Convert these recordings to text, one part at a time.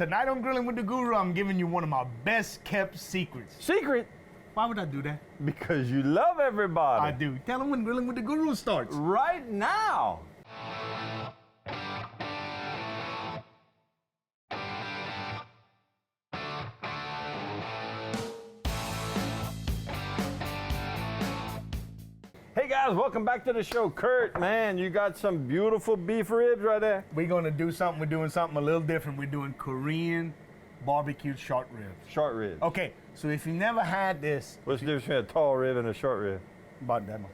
Tonight on Grilling with the Guru, I'm giving you one of my best kept secrets. Secret? Why would I do that? Because you love everybody. I do. Tell them when Grilling with the Guru starts. Right now. Hey guys, welcome back to the show. Kurt, man, you got some beautiful beef ribs right there. We're going to do something. We're doing something a little different. We're doing Korean barbecued short ribs. Short ribs. Okay, so if you never had this. What's the difference between a tall rib and a short rib? About that much.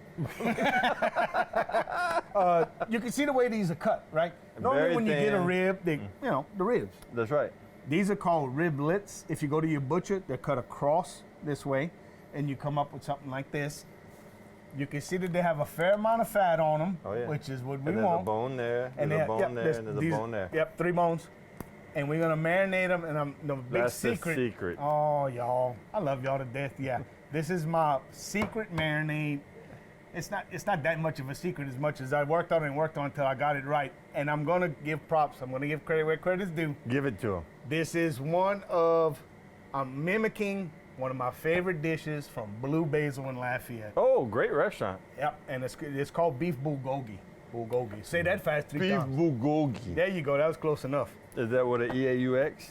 You can see the way these are cut, right? Normally Very when you get a thin. rib, they, the ribs. That's right. These are called riblets. If you go to your butcher, they're cut across this way, and you come up with something like this. You can see that they have a fair amount of fat on them, which is what we and want. There's a bone there, there's a bone there, and there's a bone there. Yep, 3 bones. And we're gonna marinate them, and the big That's secret. the secret. Oh, y'all, I love y'all to death. Yeah, this is my secret marinade. It's not that much of a secret as much as I worked on it until I got it right. And I'm gonna give props. I'm gonna give credit where credit's due. Give it to them. This is I'm mimicking one of my favorite dishes from Blue Basil in Lafayette. Oh, great restaurant. Yep, and it's called beef bulgogi. Bulgogi. Say that fast 3 times. Beef bulgogi. There you go. That was close enough. Is that what an EAUX?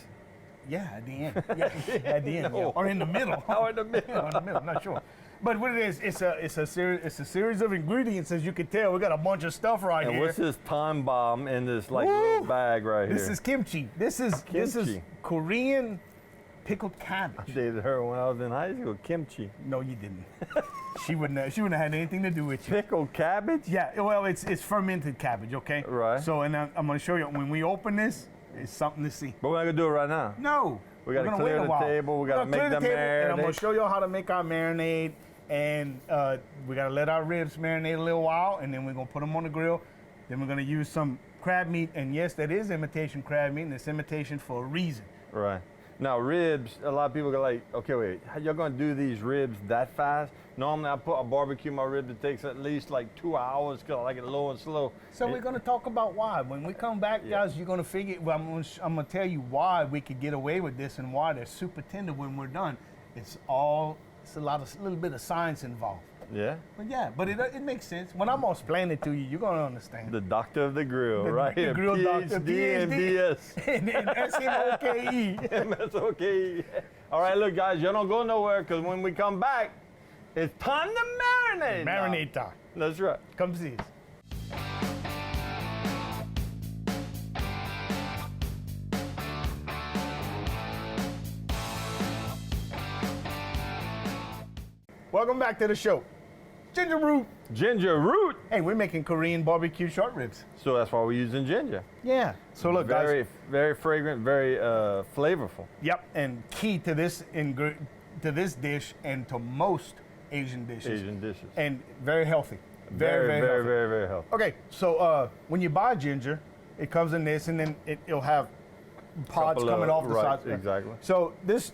Yeah, at the end. Yeah, at the end. Yeah. Or in the middle. Or in the middle. Or in the middle. I'm not sure. But what it is, it's a series of ingredients. As you can tell, we got a bunch of stuff right and here. what's this time bomb in this little bag right This here? is kimchi. This is Korean pickled cabbage. I dated her when I was in high school. Kimchi. No, you didn't. She wouldn't have had anything to do with you. Pickled cabbage? Yeah, well, it's fermented cabbage, okay? Right. So, and I'm going to show you, when we open this, it's something to see. But we're not going to do it right now. No. We got to clear the table. We got to make the marinade. And I'm going to show you how to make our marinade. And we got to let our ribs marinate a little while, and then we're going to put them on the grill. Then we're going to use some crab meat. And yes, that is imitation crab meat, and it's imitation for a reason. Right. Now, ribs, a lot of people go like, okay, wait, how y'all going to do these ribs that fast? Normally, I barbecue my rib. It takes at least like 2 hours because I like it low and slow. So we're going to talk about why. When we come back, guys, you're going to figure, well, I'm going to tell you why we could get away with this and why they're super tender when we're done. It's a little bit of science involved. Yeah? But it makes sense. When I'm going to explain it to you, you're going to understand. The doctor of the grill, right the here. grill doctor, PhD and BS. and SMOKE. MSOKE. All right, look, guys, you don't go nowhere because when we come back, it's time to marinate. Marinate time. That's right. Come see us. Welcome back to the show. Ginger root. Ginger root. Hey, we're making Korean barbecue short ribs. So that's why we're using ginger. Yeah. So look, very, guys. very fragrant, very flavorful. Yep. And key to this dish and to most Asian dishes. And very healthy. Very healthy. Okay. So when you buy ginger, it comes in this, and then it'll have pods coming off the sides. Exactly. So the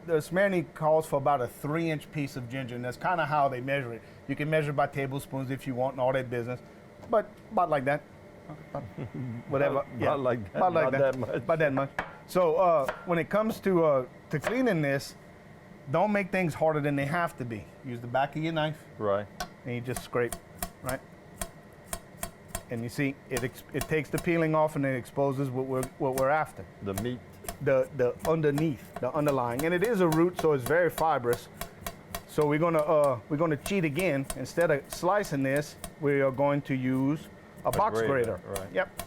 marinade calls for about a 3-inch piece of ginger, and that's kind of how they measure it. You can measure by tablespoons if you want and all that business, but about like that. Whatever. About like that. About like Not that much. About that much. So when it comes to cleaning this, don't make things harder than they have to be. Use the back of your knife. Right. And you just scrape, right? And you see, it takes the peeling off and it exposes what we're after. The meat. The underneath, the underlying, and it is a root, so it's very fibrous. So we're gonna cheat again. Instead of slicing this, we are going to use a box grater. Right. Yep.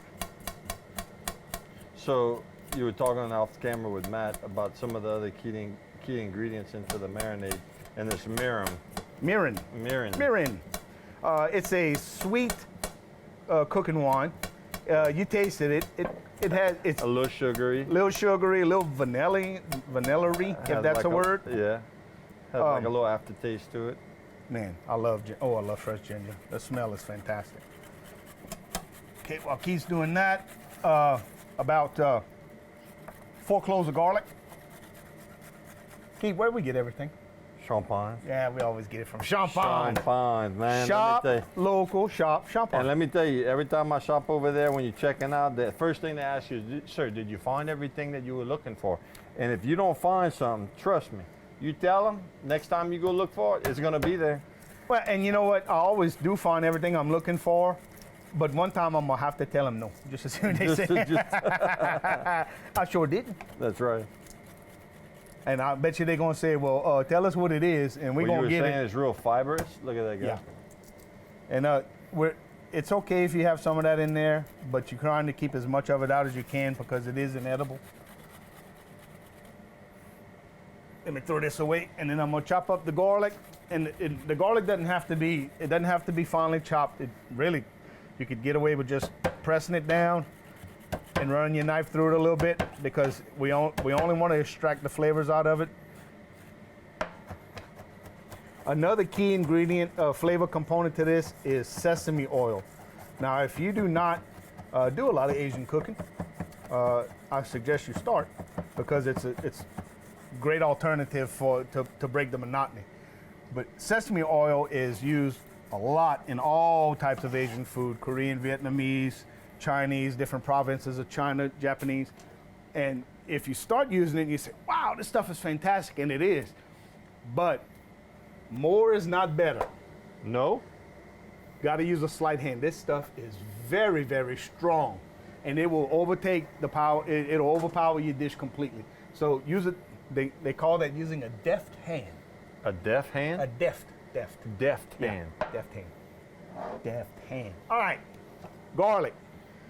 So you were talking off camera with Matt about some of the other key ingredients into the marinade, and this mirin. Mirin. It's a sweet cooking wine. You tasted it. It's a little sugary. A little vanilla-y, if that's a word. Yeah. Has like a little aftertaste to it. Man, I love fresh ginger. The smell is fantastic. Okay, while Keith's doing that, about 4 cloves of garlic. Keith, where we get everything? Champagne. Yeah, we always get it from Champagne. Champagne, man. Shop, Let me tell you. local, shop, Champagne. And let me tell you, every time I shop over there, when you're checking out, the first thing they ask you is, sir, did you find everything that you were looking for? And if you don't find something, trust me, you tell them, next time you go look for it, it's going to be there. Well, and you know what? I always do find everything I'm looking for, but one time I'm going to have to tell them no, just as soon as they say I sure didn't. That's right. And I bet you they're going to say, well, tell us what it is, and we're going to get You were saying it. it's real fibrous? Look at that guy. Yeah. And it's okay if you have some of that in there, but you're trying to keep as much of it out as you can because it is inedible. Let me throw this away, and then I'm going to chop up the garlic. And the garlic doesn't have to be finely chopped. It really, you could get away with just pressing it down and running your knife through it a little bit because we only want to extract the flavors out of it. Another key ingredient, flavor component to this is sesame oil. Now, if you do not do a lot of Asian cooking, I suggest you start because it's great alternative to break the monotony. But sesame oil is used a lot in all types of Asian food, Korean, Vietnamese, Chinese, different provinces of China, Japanese. And if you start using it, you say, wow, this stuff is fantastic, and it is. But more is not better. No? Got to use a sleight hand. This stuff is very, very strong, and it will overtake the power. It'll overpower your dish completely. So use it. They call that using a deft hand. A deft hand? A deft. Deft hand. Deft hand. Deft hand. All right. Garlic.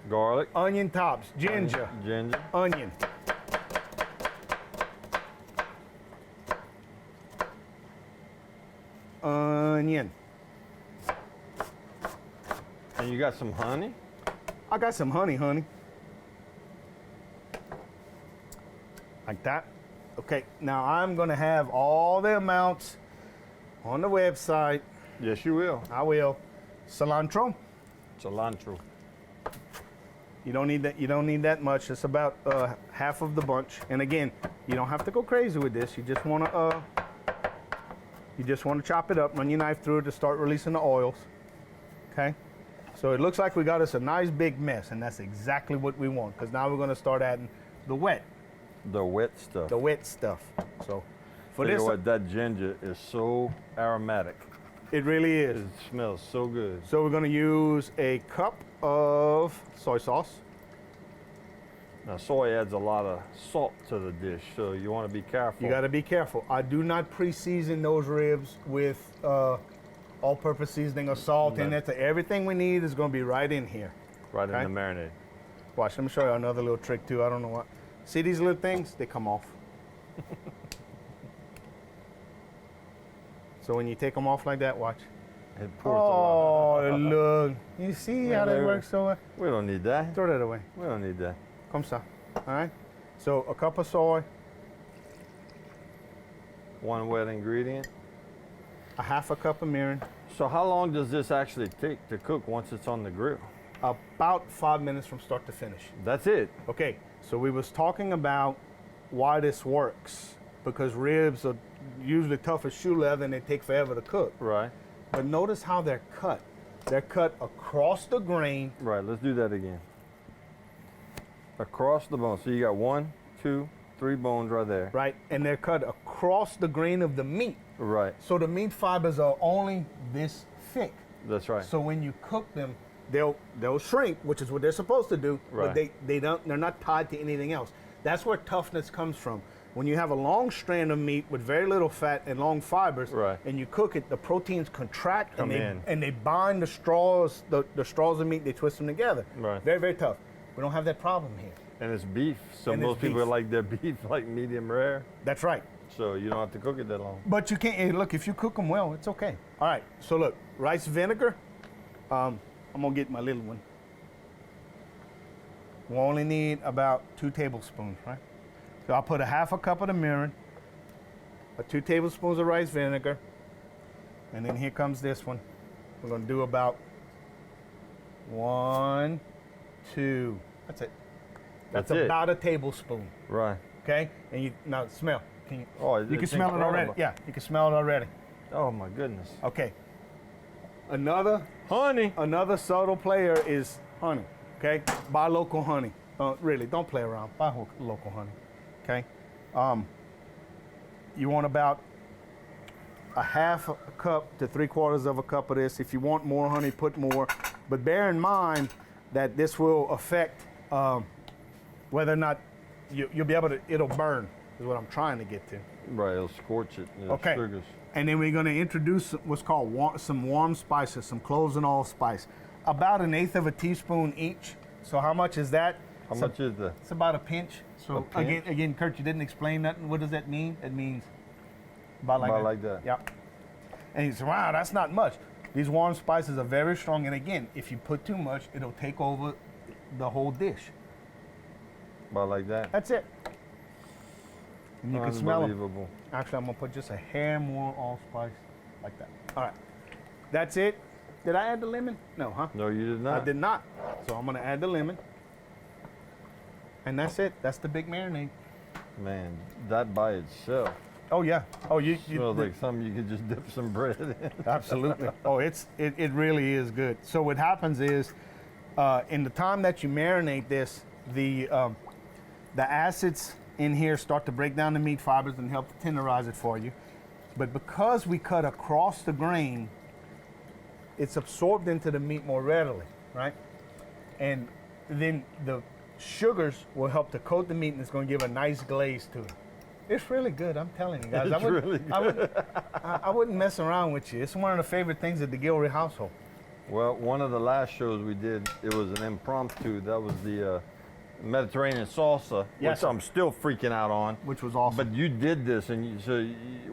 Garlic. Onion tops. Ginger. Ginger. Onion. Onion. And you got some honey? I got some honey. Like that. Okay, now I'm gonna have all the amounts on the website. Yes, you will. I will. Cilantro. Cilantro. You don't need that. You don't need that much. It's about half of the bunch. And again, you don't have to go crazy with this. You just wanna chop it up, run your knife through it to start releasing the oils. Okay. So it looks like we got us a nice big mess, and that's exactly what we want. Because now we're gonna start adding the wet. The wet stuff. The wet stuff. So for Tell this, you what, that ginger is so aromatic. it really is. It smells so good. So we're gonna use a cup of soy sauce. Now, soy adds a lot of salt to the dish, so you want to be careful. You gotta be careful. I do not pre-season those ribs with all-purpose seasoning or salt in it. Everything we need is gonna be right in here. Right Okay. in the marinade. Watch, let me show you another little trick too. I don't know what. See these little things? They come off. So when you take them off like that, watch. It pours a lot. Oh, look. You see how that works so well? We don't need that. Throw that away. We don't need that. Comme ça. All right? So a cup of soy, One wet ingredient. a half a cup of mirin, So how long does this actually take to cook once it's on the grill? about 5 minutes from start to finish. That's it. Okay, so we was talking about why this works. Because ribs are usually tough as shoe leather and they take forever to cook. Right. But notice how they're cut. They're cut across the grain. Right, let's do that again. Across the bone. So you got 1, 2, 3 bones right there. Right, and they're cut across the grain of the meat. Right. So the meat fibers are only this thick. That's right. So when you cook them, they'll shrink, which is what they're supposed to do. Right. But they're not tied to anything else. That's where toughness comes from. When you have a long strand of meat with very little fat and long fibers, Right. and you cook it, the proteins contract Come in. and they bind the straws, the straws of meat. They twist them together. Right. Very, very tough. We don't have that problem here. And it's beef, so And it's most people beef. like their beef like medium rare, That's right. so you don't have to cook it that long. But you can't, look, if you cook them well, it's okay. All right, so look, rice vinegar, I'm gonna get my little one. We'll only need about 2 tablespoons, right? So I'll put a half a cup of the mirin, 2 tablespoons of rice vinegar, and then here comes this one. We're gonna do about 1, 2, that's it. That's That's it. about a tablespoon, Right. okay? And you, now smell, Can you? Oh, You can it's smell it already. incredible. Yeah, you can smell it already. Oh my goodness. Okay. Another subtle player is honey. Okay, buy local honey. Really, don't play around. Buy local honey. Okay. You want about a half a cup to 3/4 of a cup of this. If you want more honey, put more. But bear in mind that this will affect whether or not you'll be able to. It'll burn. Is what I'm trying to get to. Right, it'll scorch it. Okay. Sugars. And then we're going to introduce what's called some warm spices, some cloves and allspice. About 1/8 of a teaspoon each. So how much is that? How much is that? It's about a pinch. So A pinch? again, Kurt, you didn't explain nothing. What does that mean? It means about Like that. Yep. And you say, wow, that's not much. These warm spices are very strong. And again, if you put too much, it'll take over the whole dish. About like that. That's it. And you can smell them. Unbelievable. Actually, I'm going to put just a hair more allspice like that. All right. That's it. Did I add the lemon? No, huh? No, you did not. I did not. So I'm going to add the lemon. And that's it. That's the big marinade. Man, that by itself Oh, yeah. Oh, you smells like something you could just dip some bread in. Absolutely. Oh, it really is good. So what happens is, in the time that you marinate this, the acids in here start to break down the meat fibers and help tenderize it for you. But because we cut across the grain, it's absorbed into the meat more readily, right? And then the sugars will help to coat the meat, and it's going to give a nice glaze to it. It's really good, I'm telling you guys. It's really good. I wouldn't mess around with you. It's one of the favorite things of the Gilroy household. Well, one of the last shows we did, it was an impromptu. That was the Mediterranean salsa, Yes, which I'm still freaking out on. Which was awesome. But you did this, and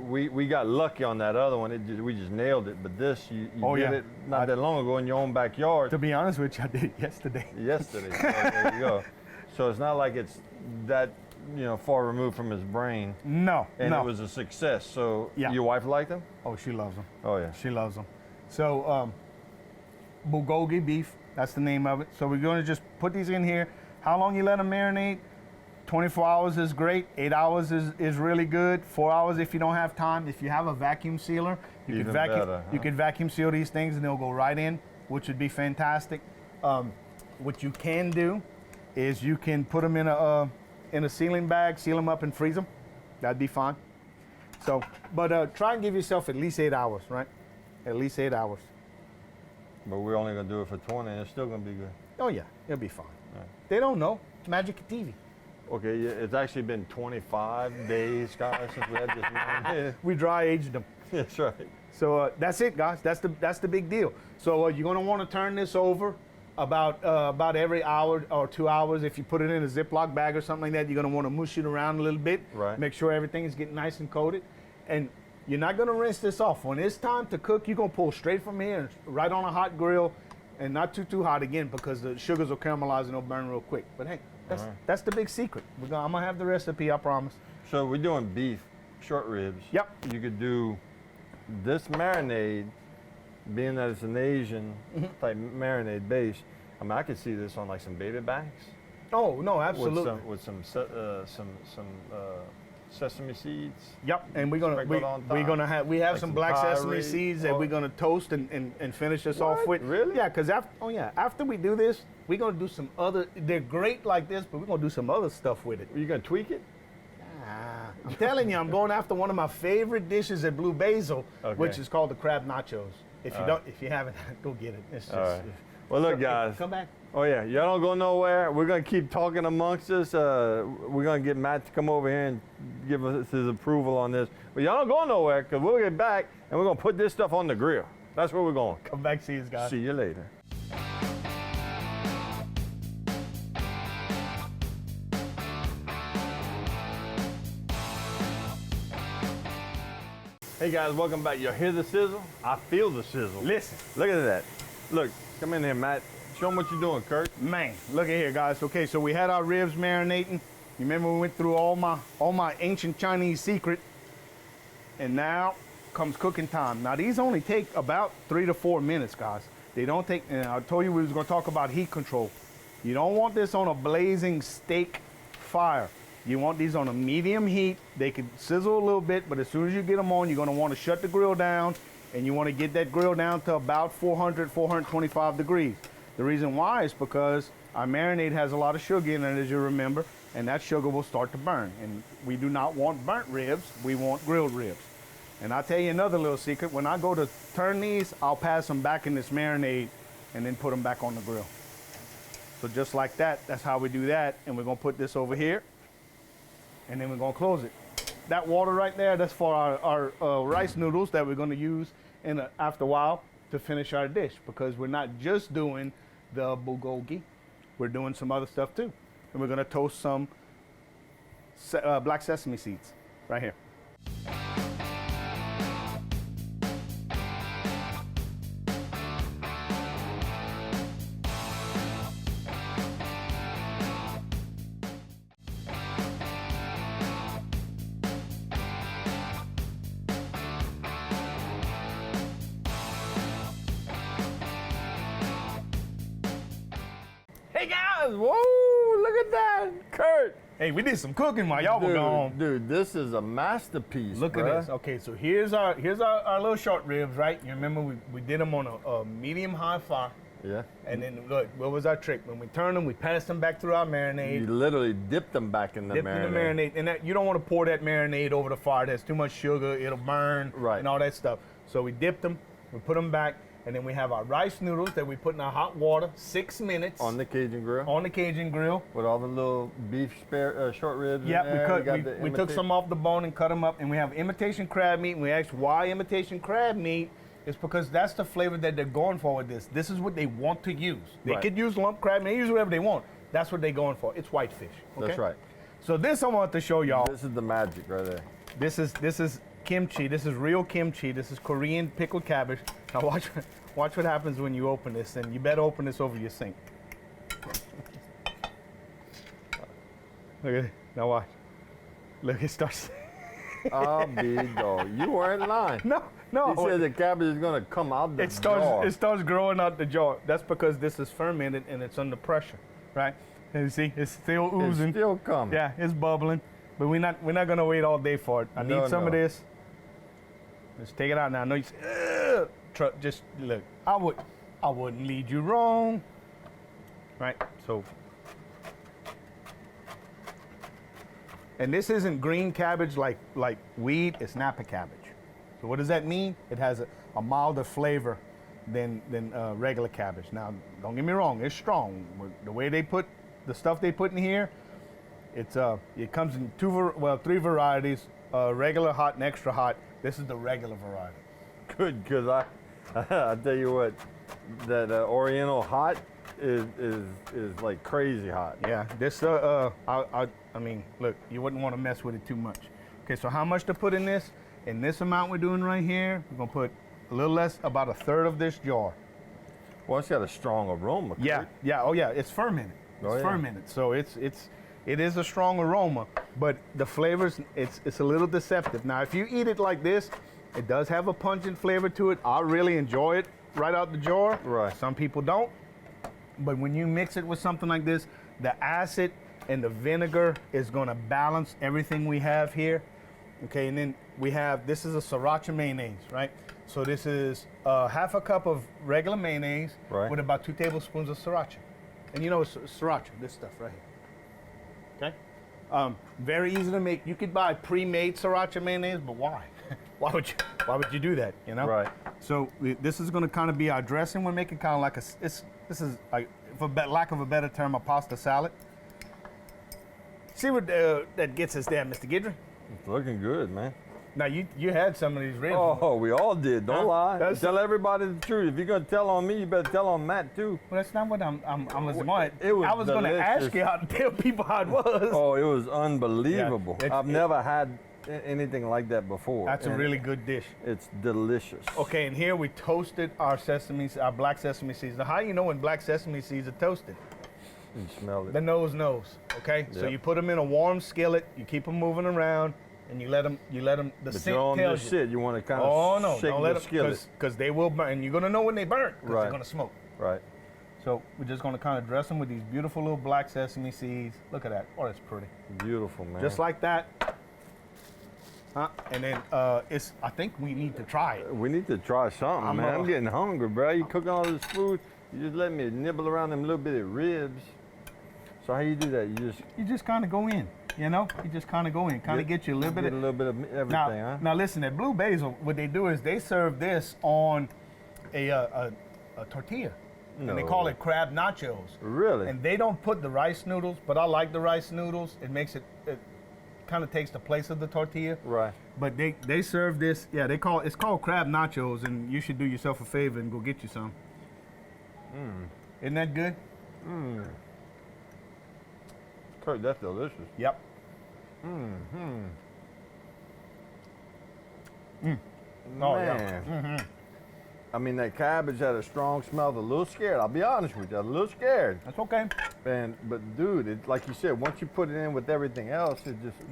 we got lucky on that other one. We just nailed it. But this, you did it not that long ago in your own backyard. To be honest with you, I did it yesterday. Yesterday. So there you go. So it's not like it's that far removed from his brain. No, And it was a success. So your wife liked them? Oh, she loves them. Oh yeah. She loves them. So bulgogi beef, that's the name of it. So we're going to just put these in here. How long you let them marinate? 24 hours is great. 8 hours is really good. 4 hours if you don't have time. If you have a vacuum sealer, you Even could vacuum. better, huh? You could vacuum seal these things and they'll go right in, which would be fantastic. What you can do is you can put them in a sealing bag, seal them up and freeze them. That'd be fine. So, but try and give yourself at least 8 hours, right? At least 8 hours. But we're only gonna do it for 20, and it's still gonna be good. Oh yeah, it'll be fine. Right. They don't know. It's magic of TV. Okay, yeah, it's actually been 25 days, guys, since we had this man. We dry aged them. That's right. So that's it, guys. That's the big deal. So you're gonna want to turn this over about every hour or 2 hours. If you put it in a Ziploc bag or something like that, you're gonna want to mush it around a little bit. Right. Make sure everything is getting nice and coated. And you're not gonna rinse this off. When it's time to cook, you're gonna pull straight from here and right on a hot grill, and not too hot again because the sugars will caramelize and it'll burn real quick. But hey, that's the big secret. I'm gonna have the recipe, I promise. So we're doing beef, short ribs. Yep. You could do this marinade, being that it's an Asian type marinade base. I mean, I could see this on like some baby backs. Oh no, absolutely. With some sesame seeds. Yep, and we have some black sesame seeds that we're gonna toast and finish this off with. Really? Yeah, because after we do this, we're gonna do some other. They're great like this, but we're gonna do some other stuff with it. Are you gonna tweak it? I'm telling you, I'm going after one of my favorite dishes at Blue Basil, Okay. which is called the crab nachos. If you haven't, go get it. It's just. All right. Well, look, guys. Come back. Oh yeah, y'all don't go nowhere. We're gonna keep talking amongst us. We're gonna get Matt to come over here and give us his approval on this. But y'all don't go nowhere, because we'll get back and we're gonna put this stuff on the grill. That's where we're going. Come back, see us, guys. See you later. Hey guys, welcome back. You hear the sizzle? I feel the sizzle. Listen. Look at that. Look, come in here, Matt. Show them what you're doing, Kurt. Man, look at here, guys. Okay, so we had our ribs marinating. You remember we went through all my ancient Chinese secret, and now comes cooking time. Now these only take about 3 to 4 minutes, guys. They don't take. And I told you we was going to talk about heat control. You don't want this on a blazing steak fire. You want these on a medium heat. They can sizzle a little bit, but as soon as you get them on, you're gonna wanna shut the grill down, and you wanna get that grill down to about 400, 425 degrees. The reason why is because our marinade has a lot of sugar in it, as you remember, and that sugar will start to burn. And we do not want burnt ribs, we want grilled ribs. And I'll tell you another little secret. When I go to turn these, I'll pass them back in this marinade and then put them back on the grill. So just like that, that's how we do that. And we're gonna put this over here, and then we're gonna close it. That water right there, that's for our rice noodles that we're gonna use after a while to finish our dish, because we're not just doing the bulgogi, we're doing some other stuff too. And we're gonna toast some black sesame seeds right here. Hey guys, whoa, look at that, Kurt. Hey, we did some cooking while y'all were gone. Dude, this is a masterpiece. Look at this. Okay, so here's our little short ribs, right? You remember we did them on a medium-high fire. Yeah. And then look, what was our trick? When we turned them, we passed them back through our marinade. You literally dipped them back in the marinade. In the marinade, and that, you don't want to pour that marinade over the fire. There's too much sugar; it'll burn, right, and all that stuff. So we dipped them, we put them back, and then we have our rice noodles that we put in our hot water, 6 minutes on the Cajun grill. On the Cajun grill with all the little beef short ribs. Yeah, we took some off the bone and cut them up, and we have imitation crab meat. And we asked why imitation crab meat. It's because that's the flavor that they're going for with this. This is what they want to use. They could use lump crab, and they use whatever they want. That's what they're going for. It's whitefish. Okay? That's right. So this I want to show y'all. This is the magic right there. This is kimchi. This is real kimchi. This is Korean pickled cabbage. Now watch what happens when you open this, and you better open this over your sink. Look at it. Now watch. Look, it starts. I'll be dog. You weren't lying. No. He said the cabbage is gonna come out the jar. It starts growing out the jar. That's because this is fermented and it's under pressure, right? And you see, it's still oozing. It's still coming. Yeah, it's bubbling. But we're not gonna wait all day for it. I need some of this. Let's take it out now. I know you say, just look. I wouldn't lead you wrong, right? So. And this isn't green cabbage like weed, it's Napa cabbage. So what does that mean? It has a milder flavor than regular cabbage. Now, don't get me wrong, it's strong. The way they put the stuff they put in here, it comes in 3 varieties, regular hot and extra hot. This is the regular variety. Good, because I tell you what, that Oriental hot is like crazy hot. Yeah, this I mean, look, you wouldn't want to mess with it too much. Okay, so how much to put in this? In this amount we're doing right here, we're gonna put a little less, about 1/3 of this jar. Well, it's got a strong aroma. Yeah, oh yeah, it's fermented. It's fermented, so it is a strong aroma, but the flavors, it's a little deceptive. Now, if you eat it like this, it does have a pungent flavor to it. I really enjoy it right out the jar. Right. Some people don't, but when you mix it with something like this, the acid and the vinegar is gonna balance everything we have here. Okay, and then we have, this is a sriracha mayonnaise, right? So this is 1/2 cup of regular mayonnaise with about 2 tablespoons of sriracha. And you know sriracha, this stuff right here. Okay? Very easy to make. You could buy pre-made sriracha mayonnaise, but why? Why would you do that, you know? Right. So this is gonna kind of be our dressing. We're making kind of like this is like, for lack of a better term, a pasta salad. See what that gets us there, Mr. Guidry? It's looking good, man. Now you had some of these ribs. Oh, we all did. Don't lie. Tell everybody the truth. If you're gonna tell on me, you better tell on Matt too. Well, that's not what I was going. I was going to ask you how to tell people how it was. Oh, it was unbelievable. Yeah, I've never had anything like that before. That's a really good dish. It's delicious. Okay, and here we toasted our black sesame seeds. Now, how do you know when black sesame seeds are toasted? You smell it. The nose knows. Okay, so you put them in a warm skillet. You keep them moving around. And you let them. The but scent you don't tells just you. sit. You want to kind of shake don't let the skillet. Because they will burn. And you're gonna know when they burn because Right. they're gonna smoke. Right. So we're just gonna kind of dress them with these beautiful little black sesame seeds. Look at that. Oh, that's pretty. Beautiful, man. Just like that. And then I think we need to try it. We need to try something, man. I'm getting hungry, bro. You cooking all this food, you just let me nibble around them little bitty ribs. So how you do that? You just kind of go in, you know? You just kind of go in, kind of get you a little bit of everything, huh? Now listen, at Blue Basil, what they do is they serve this on a tortilla. No. And they call it crab nachos. Really? And they don't put the rice noodles, but I like the rice noodles. It makes it kind of takes the place of the tortilla. Right. But they serve this, it's called crab nachos, and you should do yourself a favor and go get you some. Isn't that good? Kurt, that's delicious. Yep. Oh, yeah. I mean, that cabbage had a strong smell. I was a little scared. I'll be honest with you. I was a little scared. That's okay. But dude, like you said, once you put it in with everything else,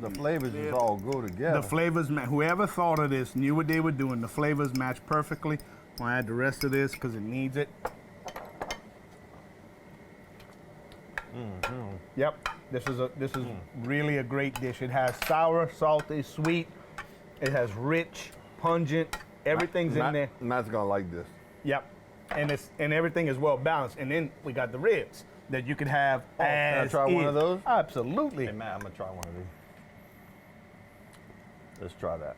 the flavors just all go together. The flavors, whoever thought of this knew what they were doing. The flavors match perfectly. I'm gonna add the rest of this because it needs it. Yep. This is really a great dish. It has sour, salty, sweet. It has rich, pungent. Everything's in there. Matt's gonna like this. Yep. And everything is well balanced. And then we got the ribs that you could have as can I try one of those? Absolutely. Hey Matt, I'm gonna try one of these. Let's try that.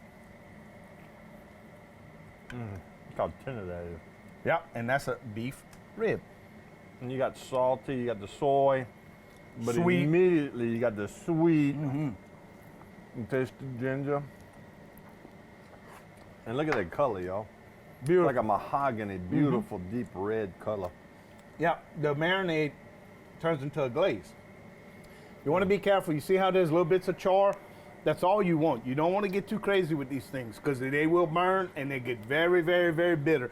Look how tender that is. Yep. And that's a beef rib. And you got salty, you got the soy, but Sweet. immediately you got the sweet. You taste the ginger. And look at that color, y'all. Beautiful. Like a mahogany, beautiful, deep red color. Yeah, the marinade turns into a glaze. You want to be careful. You see how there's little bits of char? That's all you want. You don't want to get too crazy with these things because they will burn and they get very, very, very bitter.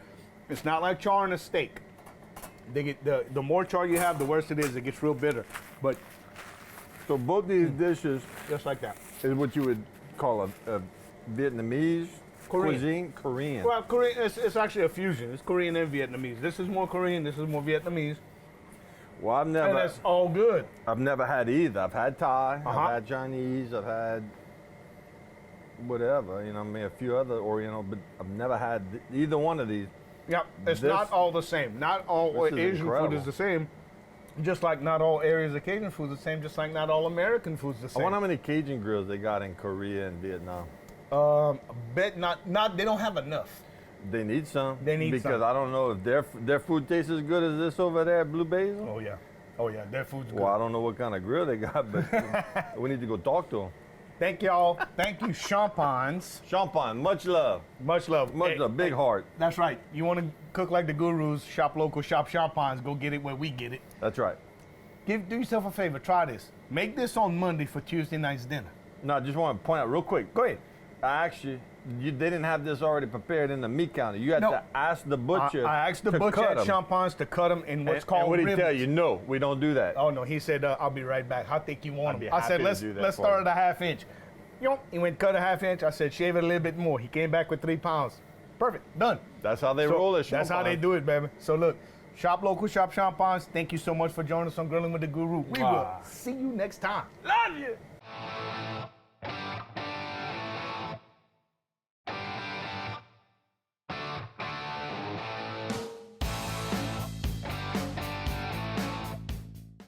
It's not like char in a steak. They get the more char you have, the worse it is. It gets real bitter. But So both these dishes just like that. is what you would call a Vietnamese Korean. cuisine, Korean. Well, Korean. It's actually a fusion. It's Korean and Vietnamese. This is more Korean. This is more Vietnamese. Well, And that's all good. I've never had either. I've had Thai, Uh-huh. I've had Chinese, I've had whatever, I mean, a few other Oriental, but I've never had either one of these. Yep. It's This- not all the same. Not all This is Asian food incredible. is the same. Just like not all areas of Cajun food is the same. Just like not all American food is the I same. wonder how many Cajun grills they got in Korea and Vietnam. Bet not. They don't have enough. They need some. They need because some. I don't know if their food tastes as good as this over there at Blue Basil. Oh yeah. Oh yeah. Their food's good. Well, I don't know what kind of grill they got, but we need to go talk to them. Thank y'all. Thank you, Champagnes. Champagne, much love. Much love. Much Hey, love. Big hey, heart. That's right. You want to cook like the gurus? Shop local. Shop Champagnes. Go get it where we get it. That's right. Do yourself a favor. Try this. Make this on Monday for Tuesday night's dinner. No, I just want to point out real quick. Go ahead. Actually, they didn't have this already prepared in the meat counter. You had No. to ask the butcher. I asked the to butcher cut at 'em. Champagnes to cut them in what's And called what did he ribbons. tell you? No, we don't do that. Oh no, he said I'll be right back. How thick you want I'd be them? I said happy to do that let's for start you. at a half inch. He went cut a half inch. I said shave it a little bit more. He came back with 3 pounds. Perfect, done. That's how they So roll it. that's how they do it, baby. So look, shop local, shop Champagnes. Thank you so much for joining us on Grilling with the Guru. We will see you next time. Love you.